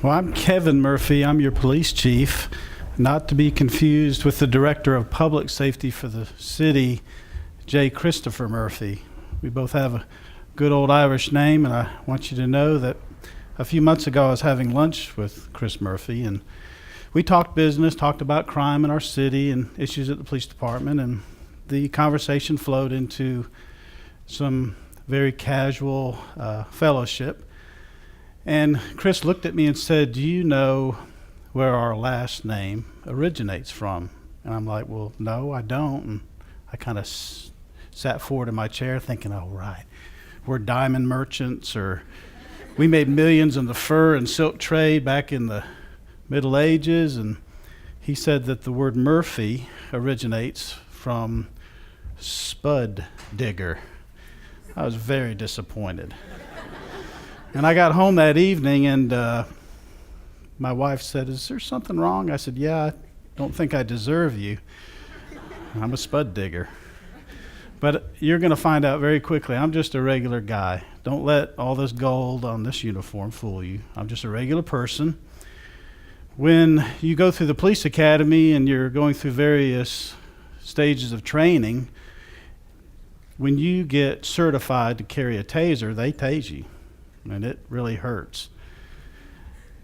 Well, I'm Kevin Murphy. I'm your police chief, not to be confused with the director of public safety for the city, J. Christopher Murphy. We both have a good old Irish name, and I want you to know that a few months ago I was having lunch with Chris Murphy, and we talked business, talked about crime in our city and issues at the police department, and the conversation flowed into some very casual fellowship. And Chris looked at me and said, "Do you know where our last name originates from?" And I'm like, "Well, no, I don't." And I kind of sat forward in my chair thinking, "Oh, right, we're diamond merchants, or we made millions in the fur and silk trade back in the Middle Ages." And he said that the word Murphy originates from spud digger. I was very disappointed. And I got home that evening, and my wife said, "Is there something wrong?" I said, "Yeah, I don't think I deserve you. I'm a spud digger." But you're going to find out very quickly, I'm just a regular guy. Don't let all this gold on this uniform fool you. I'm just a regular person. When you go through the police academy and you're going through various stages of training, when you get certified to carry a taser, they tase you. And it really hurts.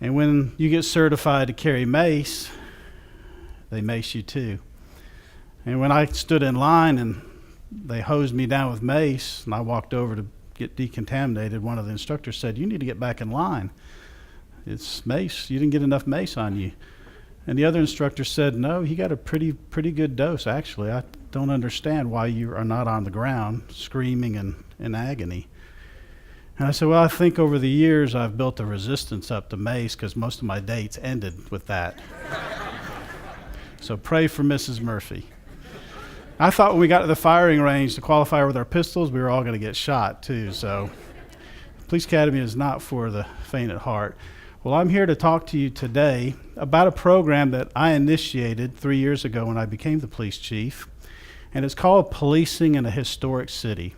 And when you get certified to carry mace, they mace you too. And when I stood in line and they hosed me down with mace, and I walked over to get decontaminated, one of the instructors said, "You need to get back in line. It's mace. You didn't get enough mace on you." And the other instructor said, "No, he got a pretty good dose, actually. I don't understand why you are not on the ground screaming in agony." And I said, "Well, I think over the years I've built a resistance up to mace because most of my dates ended with that." So pray for Mrs. Murphy. I thought when we got to the firing range to qualify with our pistols, we were all going to get shot too. So Police Academy is not for the faint at heart. Well, I'm here to talk to you today about a program that I initiated 3 years ago when I became the police chief, and it's called Policing in a Historic City.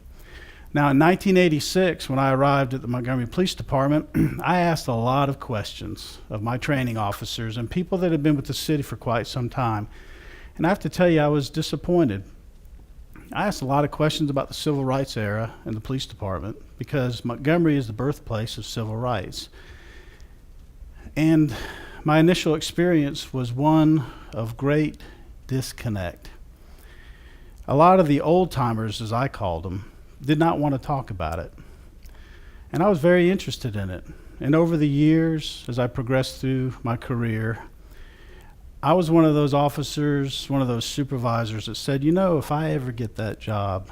Now, in 1986, when I arrived at the Montgomery Police Department, I asked a lot of questions of my training officers and people that had been with the city for quite some time. And I have to tell you, I was disappointed. I asked a lot of questions about the civil rights era in the police department because Montgomery is the birthplace of civil rights. And my initial experience was one of great disconnect. A lot of the old timers, as I called them, did not want to talk about it. And I was very interested in it. And over the years, as I progressed through my career, I was one of those officers, one of those supervisors that said, "You know, if I ever get that job,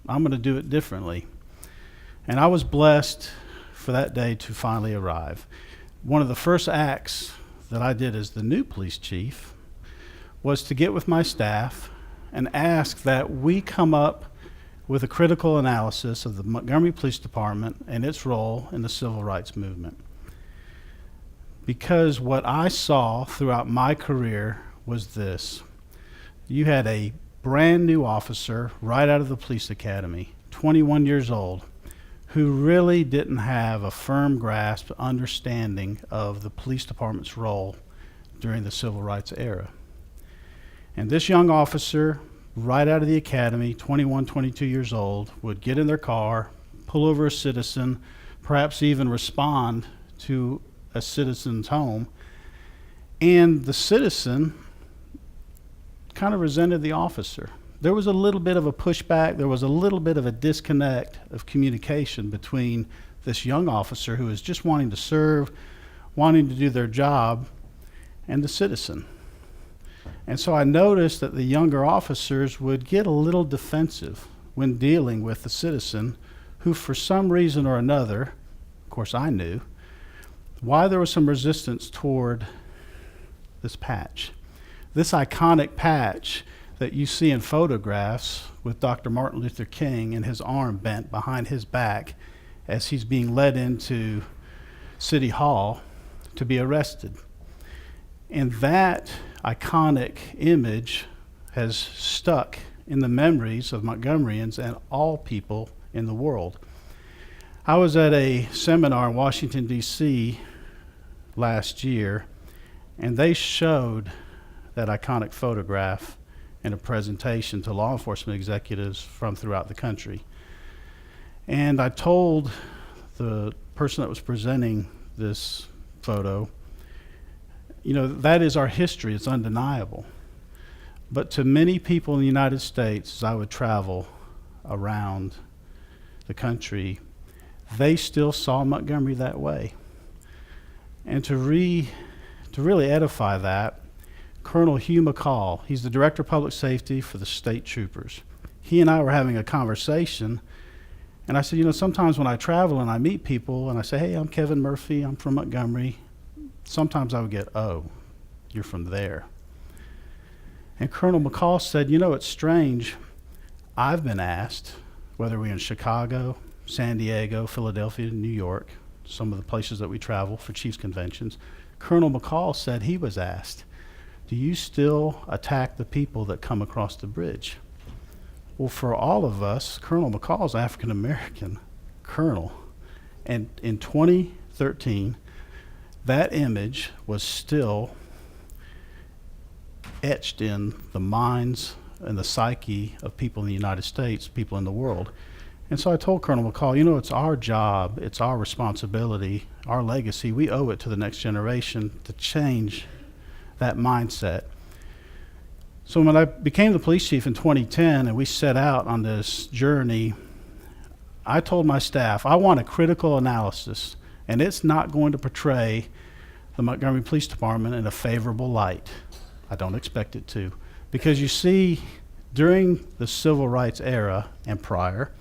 I'm going to do it differently." And I was blessed for that day to finally arrive. One of the first acts that I did as the new police chief was to get with my staff and ask that we come up with a critical analysis of the Montgomery Police Department and its role in the civil rights movement. Because what I saw throughout my career was this. You had a brand new officer right out of the police academy, 21 years old, who really didn't have a firm grasp, understanding of the police department's role during the civil rights era. And this young officer, right out of the academy, 21, 22 years old, would get in their car, pull over a citizen, perhaps even respond to a citizen's home, and the citizen kind of resented the officer. There was a little bit of a pushback, there was a little bit of a disconnect of communication between this young officer who was just wanting to serve, wanting to do their job, and the citizen. And so I noticed that the younger officers would get a little defensive when dealing with the citizen who, for some reason or another, of course I knew, why there was some resistance toward this patch. This iconic patch that you see in photographs with Dr. Martin Luther King and his arm bent behind his back as he's being led into City Hall to be arrested. And that iconic image has stuck in the memories of Montgomeryans and all people in the world. I was at a seminar in Washington, D.C. last year, and they showed that iconic photograph in a presentation to law enforcement executives from throughout the country. And I told the person that was presenting this photo, you know, that is our history, it's undeniable. But to many people in the United States, as I would travel around the country, they still saw Montgomery that way. And to really edify that, Colonel Hugh McCall, he's the Director of Public Safety for the state troopers. He and I were having a conversation, and I said, you know, sometimes when I travel and I meet people and I say, hey, I'm Kevin Murphy, I'm from Montgomery, sometimes I would get, oh, you're from there. And Colonel McCall said, you know, it's strange. I've been asked, whether we're in Chicago, San Diego, Philadelphia, New York, some of the places that we travel for chiefs conventions, Colonel McCall said he was asked, do you still attack the people that come across the bridge? Well, for all of us, Colonel McCall's African-American colonel. And in 2013, that image was still etched in the minds and the psyche of people in the United States, people in the world. And so I told Colonel McCall, you know, it's our job, it's our responsibility, our legacy, we owe it to the next generation to change that mindset. So when I became the police chief in 2010 and we set out on this journey, I told my staff, I want a critical analysis, and it's not going to portray the Montgomery Police Department in a favorable light. I don't expect it to. Because you see, during the civil rights era and prior,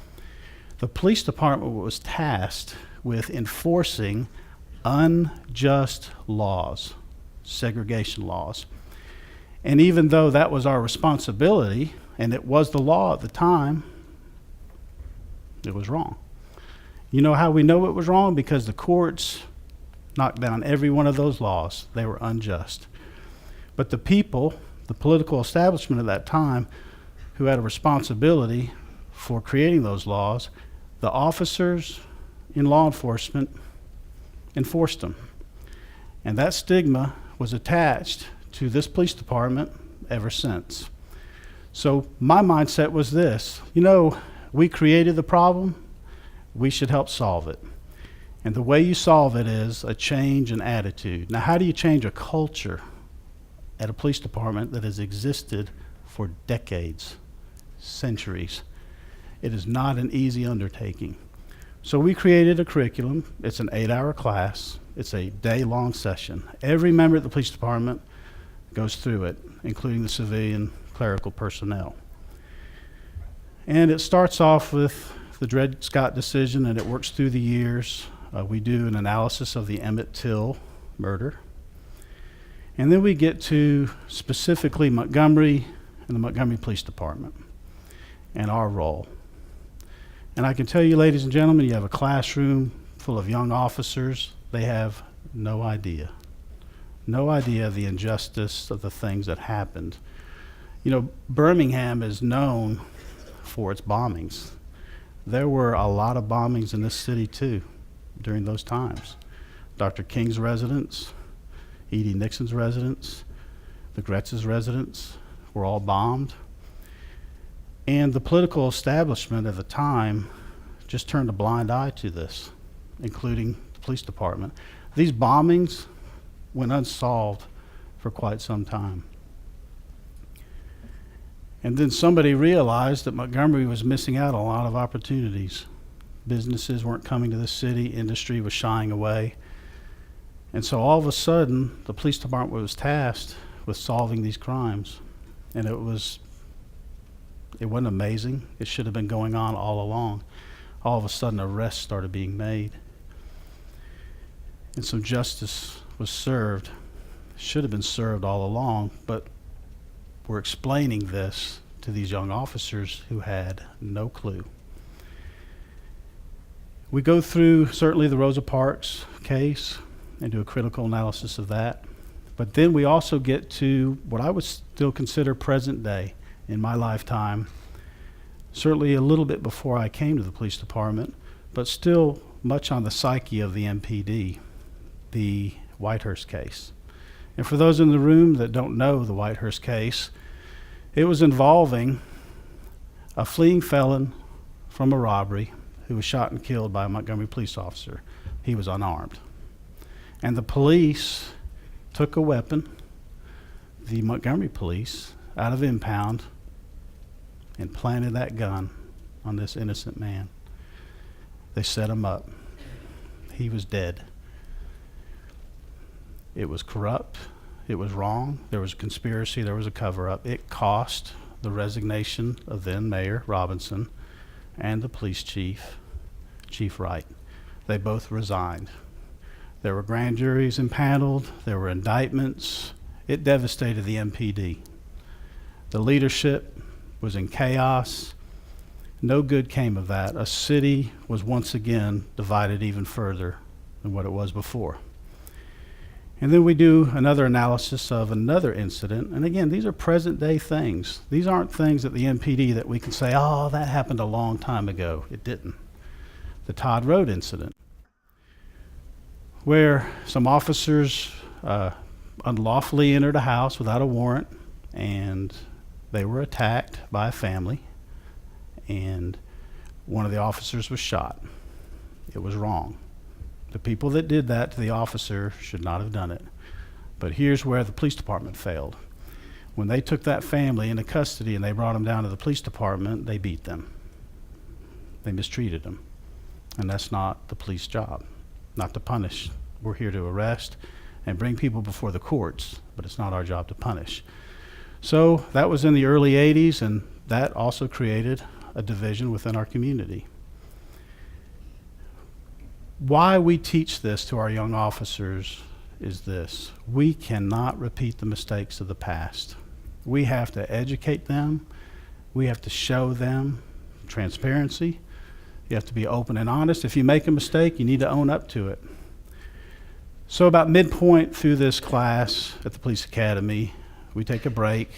the police department was tasked with enforcing unjust laws, segregation laws. And even though that was our responsibility, and it was the law at the time, it was wrong. You know how we know it was wrong? Because the courts knocked down every one of those laws. They were unjust. But the people, the political establishment at that time, who had a responsibility for creating those laws, the officers in law enforcement enforced them. And that stigma was attached to this police department ever since. So my mindset was this, you know, we created the problem, we should help solve it. And the way you solve it is a change in attitude. Now, how do you change a culture at a police department that has existed for decades, centuries? It is not an easy undertaking. So we created a curriculum. It's an 8-hour class. It's a day-long session. Every member of the police department goes through it, including the civilian clerical personnel. And it starts off with the Dred Scott decision, and it works through the years. We do an analysis of the Emmett Till murder. And then we get to specifically Montgomery and the Montgomery Police Department and our role. And I can tell you, ladies and gentlemen, you have a classroom full of young officers. They have no idea of the injustice of the things that happened. You know, Birmingham is known for its bombings. There were a lot of bombings in this city too during those times. Dr. King's residence, E.D. Nixon's residence, the Gretz's residence were all bombed. And the political establishment at the time just turned a blind eye to this, including the police department. These bombings went unsolved for quite some time. And then somebody realized that Montgomery was missing out on a lot of opportunities. Businesses weren't coming to the city, industry was shying away. And so all of a sudden, the police department was tasked with solving these crimes. And it wasn't amazing. It should have been going on all along. All of a sudden, arrests started being made. And some justice was served. Should have been served all along, but we're explaining this to these young officers who had no clue. We go through certainly the Rosa Parks case and do a critical analysis of that. But then we also get to what I would still consider present day in my lifetime, certainly a little bit before I came to the police department, but still much on the psyche of the MPD. The Whitehurst case. And for those in the room that don't know the Whitehurst case, it was involving a fleeing felon from a robbery who was shot and killed by a Montgomery police officer. He was unarmed. And the police took a weapon, the Montgomery police, out of impound and planted that gun on this innocent man. They set him up. He was dead. It was corrupt. It was wrong. There was a conspiracy. There was a cover-up. It cost the resignation of then Mayor Robinson and the police chief, Chief Wright. They both resigned. There were grand juries impaneled. There were indictments. It devastated the MPD. The leadership was in chaos. No good came of that. A city was once again divided even further than what it was before. And then we do another analysis of another incident. And again, these are present day things. These aren't things at the MPD that we can say, oh, that happened a long time ago. It didn't. The Todd Road incident, where some officers unlawfully entered a house without a warrant, and they were attacked by a family, and one of the officers was shot. It was wrong. The people that did that to the officer should not have done it. But here's where the police department failed. When they took that family into custody and they brought them down to the police department, they beat them. They mistreated them. And that's not the police job, not to punish. We're here to arrest and bring people before the courts, but it's not our job to punish. So that was in the early 80s, and that also created a division within our community. Why we teach this to our young officers is this: we cannot repeat the mistakes of the past. We have to educate them. We have to show them transparency. You have to be open and honest. If you make a mistake, you need to own up to it. So about midpoint through this class at the police academy, we take a break,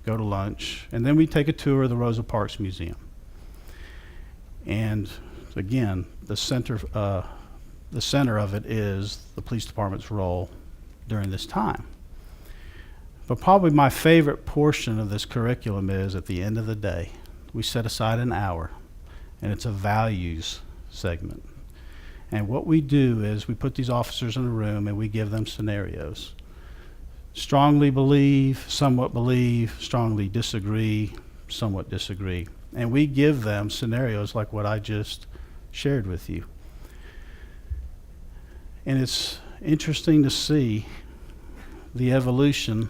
go to lunch, and then we take a tour of the Rosa Parks Museum. And again, the center of it is the police department's role during this time. But probably my favorite portion of this curriculum is at the end of the day, we set aside an hour, and it's a values segment. And what we do is we put these officers in a room and we give them scenarios. Strongly believe, strongly disagree, somewhat disagree. And we give them scenarios like what I just shared with you. And it's interesting to see the evolution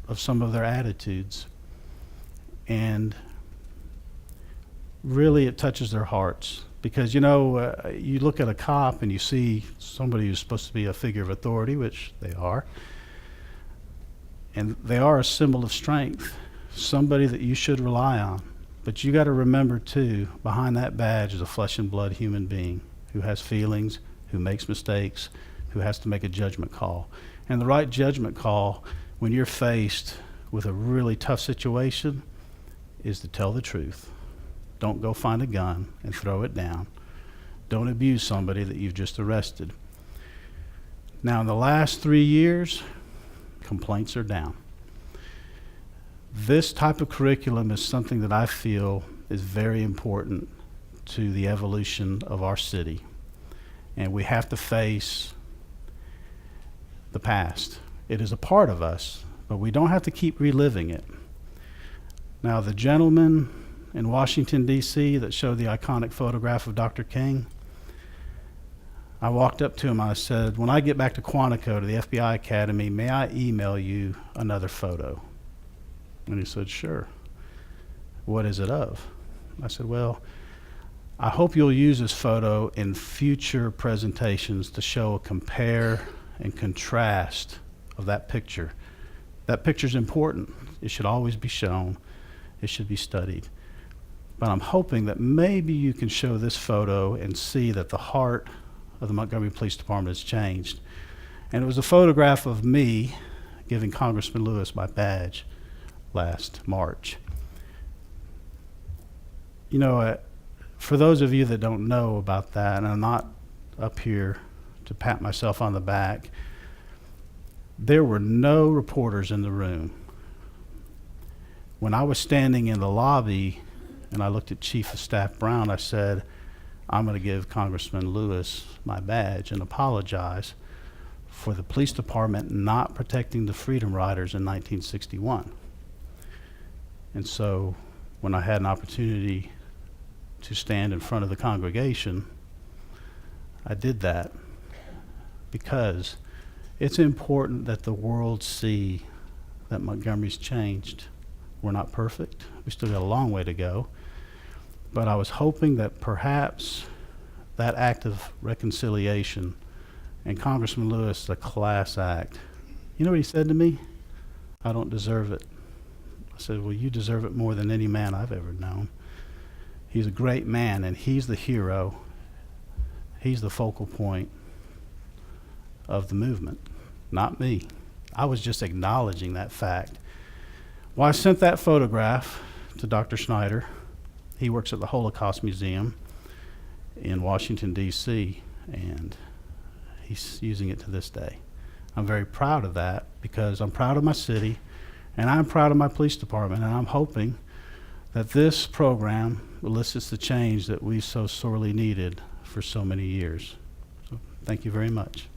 of some of their attitudes. And really it touches their hearts. Because, you know, you look at a cop and you see somebody who's supposed to be a figure of authority, which they are, and they are a symbol of strength, somebody that you should rely on. But you got to remember, too, behind that badge is a flesh and blood human being who has feelings, who makes mistakes, who has to make a judgment call. And the right judgment call when you're faced with a really tough situation is to tell the truth. Don't go find a gun and throw it down. Don't abuse somebody that you've just arrested. Now, in the last 3 years, complaints are down. This type of curriculum is something that I feel is very important to the evolution of our city. And we have to face the past. It is a part of us, but we don't have to keep reliving it. Now, the gentleman in Washington, D.C. that showed the iconic photograph of Dr. King, I walked up to him and I said, when I get back to Quantico, to the FBI Academy, may I email you another photo? And he said, sure. What is it of? I said, well, I hope you'll use this photo in future presentations to show a compare and contrast of that picture. That picture's important. It should always be shown. It should be studied. But I'm hoping that maybe you can show this photo and see that the heart of the Montgomery Police Department has changed. And it was a photograph of me giving Congressman Lewis my badge last March. You know, for those of you that don't know about that, and I'm not up here to pat myself on the back, There were no reporters in the room. When I was standing in the lobby and I looked at Chief of Staff Brown, I said, I'm going to give Congressman Lewis my badge and apologize for the police department not protecting the Freedom Riders in 1961. And so when I had an opportunity to stand in front of the congregation, I did that because it's important that the world see that Montgomery's changed. We're not perfect. We still got a long way to go. But I was hoping that perhaps that act of reconciliation and Congressman Lewis, the class act, you know what he said to me? I don't deserve it. I said, well, you deserve it more than any man I've ever known. He's a great man, and he's the hero. He's the focal point of the movement, not me. I was just acknowledging that fact. Well, I sent that photograph to Dr. Snyder. He works at the Holocaust Museum in Washington, D.C., and he's using it to this day. I'm very proud of that because I'm proud of my city and I'm proud of my police department, and I'm hoping that this program elicits the change that we so sorely needed for so many years. So thank you very much.